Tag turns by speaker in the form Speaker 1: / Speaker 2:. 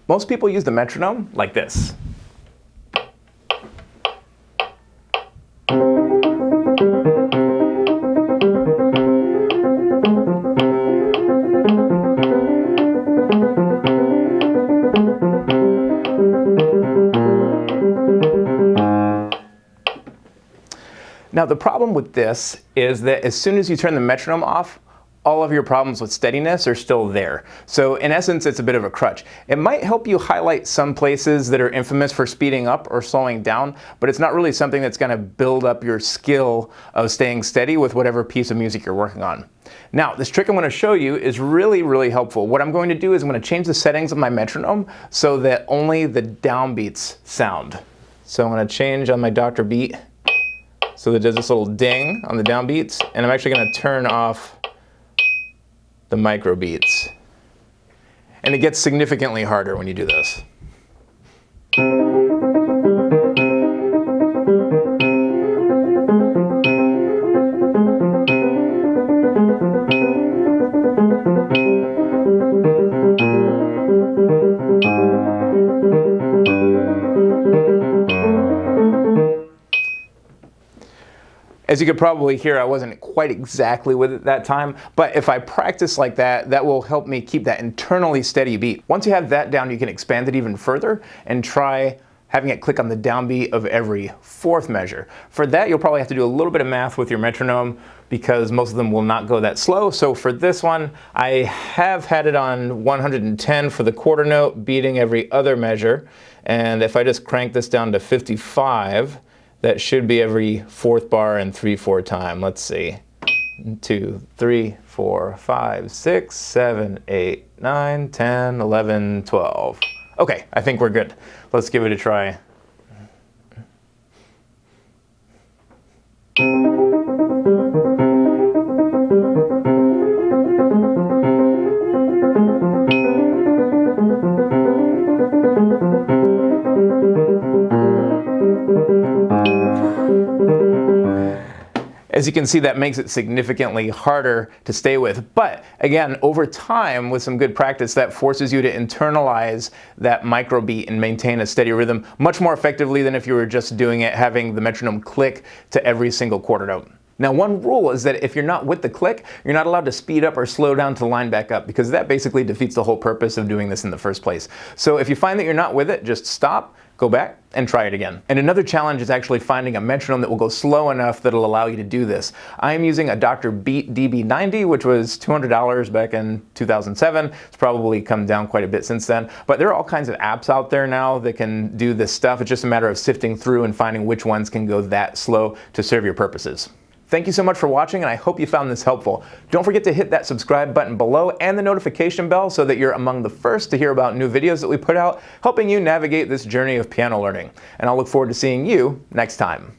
Speaker 1: Most people use the metronome like this. Now the problem with this is that as soon as you turn the metronome off, all of your problems with steadiness are still there. So in essence, it's a bit of a crutch. It might help you highlight some places that are infamous for speeding up or slowing down, but it's not really something that's going to build up your skill of staying steady with whatever piece of music you're working on. Now, this trick I'm going to show you is really helpful. What I'm going to do is I'm going to change the settings of my metronome so that only the downbeats sound. So I'm going to change on my Dr. Beat so that it does this little ding on the downbeats, and I'm actually going to turn off the micro beats. And it gets significantly harder when you do this. As you could probably hear, I wasn't quite exactly with it that time, but if I practice like that, that will help me keep that internally steady beat. Once you have that down, you can expand it even further and try having it click on the downbeat of every fourth measure. For that, you'll probably have to do a little bit of math with your metronome because most of them will not go that slow. So for this one, I have had it on 110 for the quarter note, beating every other measure. And if I just crank this down to 55, that should be every fourth bar and 3/4 time. Let's see. 2, 3, 4, 5, 6, 7, 8, 9, 10, 11, 12. Okay, I think we're good. Let's give it a try. As you can see, that makes it significantly harder to stay with. But again, over time, with some good practice, that forces you to internalize that microbeat and maintain a steady rhythm much more effectively than if you were just doing it, having the metronome click to every single quarter note. Now, one rule is that if you're not with the click, you're not allowed to speed up or slow down to line back up, because that basically defeats the whole purpose of doing this in the first place. So if you find that you're not with it, just stop, go back, and try it again. And another challenge is actually finding a metronome that will go slow enough that'll allow you to do this. I am using a Dr. Beat DB90, which was $200 back in 2007. It's probably come down quite a bit since then. But there are all kinds of apps out there now that can do this stuff. It's just a matter of sifting through and finding which ones can go that slow to serve your purposes. Thank you so much for watching, and I hope you found this helpful. Don't forget to hit that subscribe button below and the notification bell so that you're among the first to hear about new videos that we put out, helping you navigate this journey of piano learning. And I'll look forward to seeing you next time.